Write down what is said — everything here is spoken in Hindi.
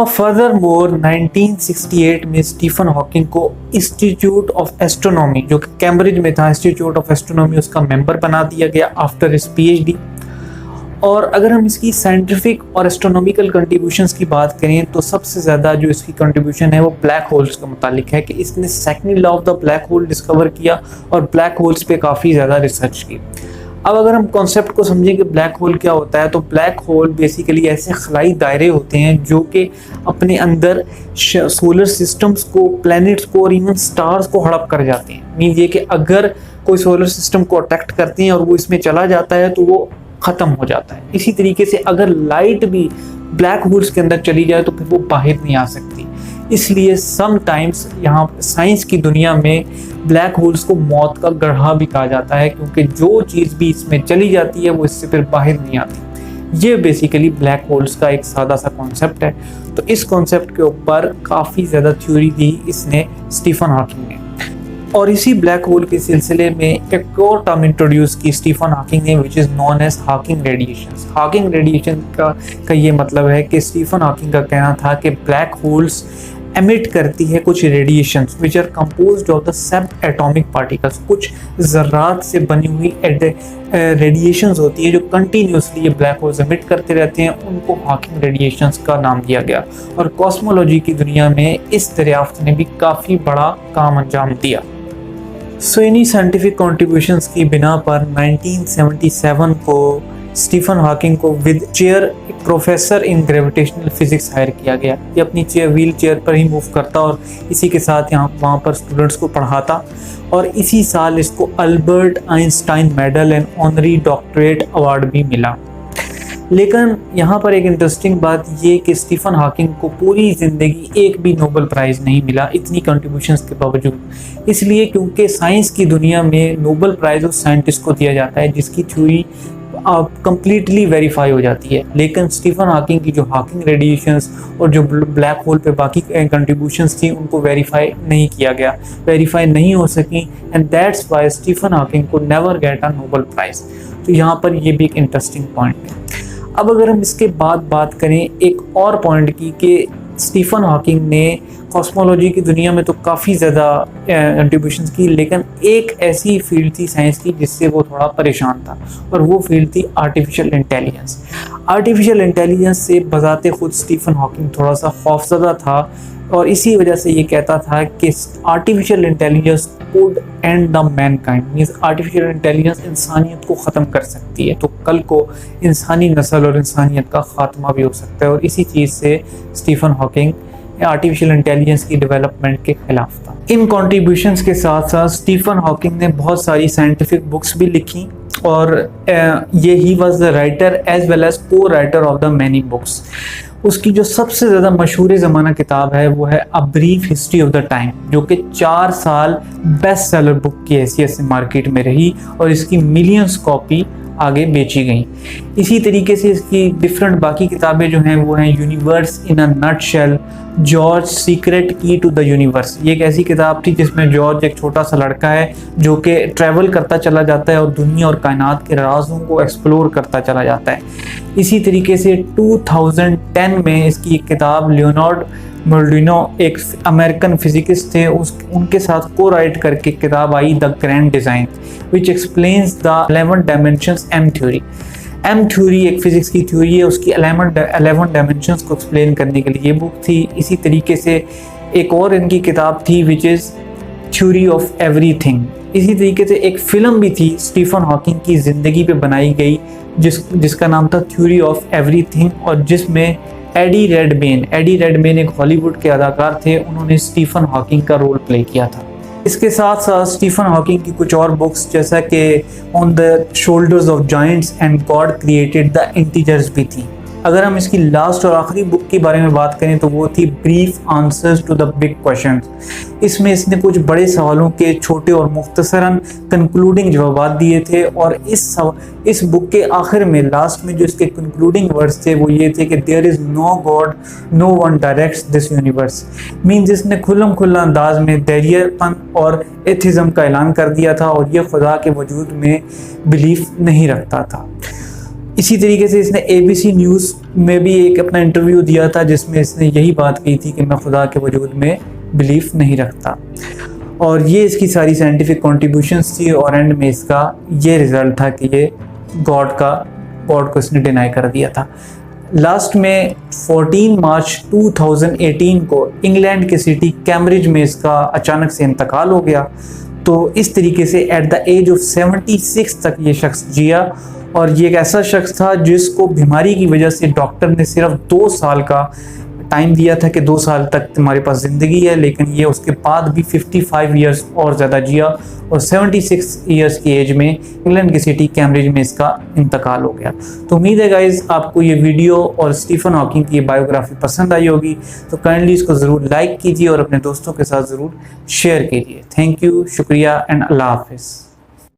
नाउ फर्दर मोर 1968 में स्टीफन हॉकिंग को इंस्टीट्यूट ऑफ एस्ट्रोनॉमी, जो कि कैम्ब्रिज में था, इंस्टीट्यूट ऑफ एस्ट्रोनॉमी, उसका मेंबर बना दिया गया आफ्टर हिज पीएचडी। और अगर हम इसकी साइंटिफिक और एस्ट्रोनॉमिकल कंट्रीब्यूशंस की बात करें तो सबसे ज़्यादा जो इसकी कंट्रीब्यूशन है वो ब्लैक होल्स के मुतालिक है कि इसने second law of the black hole discover किया और ब्लैक होल्स पे काफ़ी ज़्यादा रिसर्च की। अब अगर हम कॉन्सेप्ट को समझें कि ब्लैक होल क्या होता है, तो ब्लैक होल बेसिकली ऐसे खलाई दायरे होते हैं जो कि अपने अंदर सोलर सिस्टम्स को, प्लैनेट्स को और इवन स्टार्स को हड़प कर जाते हैं। मीन ये कि अगर कोई सोलर सिस्टम को अट्रैक्ट करते हैं और वो इसमें चला जाता है तो वो ख़त्म हो जाता है। इसी तरीके से अगर लाइट भी ब्लैक होल्स के अंदर चली जाए तो फिर वो बाहर नहीं आ सकती। इसलिए समटाइम्स यहाँ साइंस की दुनिया में ब्लैक होल्स को मौत का गड्ढा भी कहा जाता है, क्योंकि जो चीज़ भी इसमें चली जाती है वो इससे फिर बाहर नहीं आती। ये बेसिकली ब्लैक होल्स का एक सादा सा कॉन्सेप्ट है। तो इस कॉन्सेप्ट के ऊपर काफ़ी ज़्यादा थ्योरी दी इसने स्टीफन हॉकिंग ने। और इसी ब्लैक होल के सिलसिले में एक और टर्म इंट्रोड्यूस की स्टीफन हॉकिंग ने, which is known as Hawking radiation. Hawking radiation का ये मतलब है कि स्टीफन हॉकिंग का कहना था कि ब्लैक होल्स एमिट करती है कुछ radiations which are composed of the subatomic particles. कुछ ज़र्रात से बनी हुई रेडिएशंस होती है जो कंटिन्यूसली ये ब्लैक होल्स एमिट करते रहते हैं, उनको हॉकिंग रेडिएशंस का नाम दिया गया। और कॉस्मोलॉजी की दुनिया में इस दरियाफ्त ने भी काफ़ी बड़ा काम अंजाम दिया। सो इन्हीं साइंटिफिक कॉन्ट्रीब्यूशंस की बिना पर 1977 को स्टीफन हॉकिंग को with chair professor in gravitational physics hire किया गया। ये अपनी व्हील चेयर पर ही मूव करता और इसी के साथ यहाँ वहाँ पर स्टूडेंट्स को पढ़ाता। और इसी साल इसको Albert Einstein medal and honorary doctorate award भी मिला। लेकिन यहाँ पर एक इंटरेस्टिंग बात ये कि स्टीफन हॉकिंग को पूरी ज़िंदगी एक भी नोबेल प्राइज़ नहीं मिला, इतनी कंट्रीब्यूशंस के बावजूद। इसलिए क्योंकि साइंस की दुनिया में नोबेल प्राइज़ उस साइंटिस्ट को दिया जाता है जिसकी थ्योरी कंप्लीटली वेरीफाई हो जाती है। लेकिन स्टीफन हॉकिंग की जो हॉकिंग रेडिएशंस और जो ब्लैक होल पे बाकी कंट्रीब्यूशंस थी उनको वेरीफाई नहीं किया गया, वेरीफाई नहीं हो सकी, and that's why Stephen Hawking को never get a Nobel prize. तो यहाँ पर ये भी एक इंटरेस्टिंग पॉइंट है। अब अगर हम इसके बाद बात करें एक और पॉइंट की कि स्टीफन हॉकिंग ने कॉस्मोलॉजी की दुनिया में तो काफ़ी ज़्यादा कंट्रीब्यूशंस की, लेकिन एक ऐसी फील्ड थी साइंस की जिससे वो थोड़ा परेशान था, और वो फील्ड थी आर्टिफिशियल इंटेलिजेंस। आर्टिफिशियल इंटेलिजेंस से बजाते खुद स्टीफन हॉकिंग थोड़ा सा खौफज़दा था और इसी वजह से ये कहता था कि artificial intelligence could and the Mankind, means artificial intelligence इंसानियत को ख़त्म कर सकती है। तो कल को इंसानी नस्ल और इंसानियत का ख़ात्मा भी हो सकता है, और इसी चीज़ से स्टीफन हॉकिंग आर्टिफिशियल इंटेलिजेंस की डेवलपमेंट के खिलाफ था। इन कॉन्ट्रीब्यूशंस के साथ साथ स्टीफन हॉकिंग ने बहुत सारी साइंटिफिक बुक्स भी लिखी, और ये ही was the writer as well as co writer of the many books. उसकी जो सबसे ज़्यादा मशहूर ज़माना किताब है वो है a brief history of the time, जो कि 4 साल बेस्ट सेलर बुक की हैसियत से मार्केट में रही और इसकी मिलियंस कॉपी आगे बेची गई। इसी तरीके से इसकी डिफरेंट बाकी किताबें जो हैं वो हैं universe in a nutshell, George secret की टू द यूनिवर्स। ये एक ऐसी किताब थी जिसमें जॉर्ज एक छोटा सा लड़का है जो कि ट्रैवल करता चला जाता है और दुनिया और कायनात के राज़ों को एक्सप्लोर करता चला जाता है। इसी तरीके से 2010 में इसकी एक किताब लियोनार्ड मोल्डिनो एक अमेरिकन फिजिकिस्ट थे, उनके साथ को राइट करके किताब आई the grand design which explains the 11 dimensions M theory. M theory एक फिजिक्स की थ्योरी है, उसकी 11 डायमेंशंस को एक्सप्लेन करने के लिए ये बुक थी। इसी तरीके से एक और इनकी किताब थी which is theory of everything. इसी तरीके से एक फ़िल्म भी थी स्टीफन हॉकिंग की ज़िंदगी पे बनाई गई जिसका नाम था थ्योरी ऑफ एवरीथिंग, और जिसमें एडी रेडमेन एक हॉलीवुड के अदाकार थे, उन्होंने स्टीफन हॉकिंग का रोल प्ले किया था। इसके साथ साथ स्टीफन हॉकिंग की कुछ और बुक्स जैसा कि on the shoulders of giants and God created the integers भी थी। अगर हम इसकी लास्ट और आखिरी बुक के बारे में बात करें तो वो थी brief answers to the big questions. इसमें इसने कुछ बड़े सवालों के छोटे और मुख्तसरन कंक्लूडिंग जवाब दिए थे, और इस बुक के आखिर में लास्ट में जो इसके कंक्लूडिंग वर्ड्स थे वो ये थे कि there is no God, no one directs this universe. Means इसने खुल्लम खुल्ला अंदाज में दैरियपन और एथिज़म का ऐलान कर दिया था और यह खुदा के वजूद में बिलीफ नहीं रखता था। इसी तरीके से इसने ABC न्यूज़ में भी एक अपना इंटरव्यू दिया था जिसमें इसने यही बात कही थी कि मैं खुदा के वजूद में बिलीफ नहीं रखता। और ये इसकी सारी साइंटिफिक कॉन्ट्रीब्यूशंस थी और एंड में इसका ये रिज़ल्ट था कि ये गॉड को इसने डिनाई कर दिया था। लास्ट में 14 मार्च 2018 को इंग्लैंड के सिटी कैम्ब्रिज में इसका अचानक से इंतकाल हो गया। तो इस तरीके से एट द एज ऑफ 76 तक ये शख्स जिया और ये एक ऐसा शख्स था जिसको बीमारी की वजह से डॉक्टर ने सिर्फ 2 साल का टाइम दिया था कि 2 साल तक तुम्हारे पास ज़िंदगी है, लेकिन ये उसके बाद भी 55 ईयर्स और ज़्यादा जिया और 76 ईयर्स की एज में इंग्लैंड की सिटी कैम्ब्रिज में इसका इंतकाल हो गया। तो उम्मीद है गाइज़ आपको ये वीडियो और स्टीफन हॉकिंग की बायोग्राफी पसंद आई होगी, तो काइंडली इसको ज़रूर लाइक कीजिए और अपने दोस्तों के साथ ज़रूर शेयर कीजिए। थैंक यू, शुक्रिया एंड अल्लाह हाफिज़।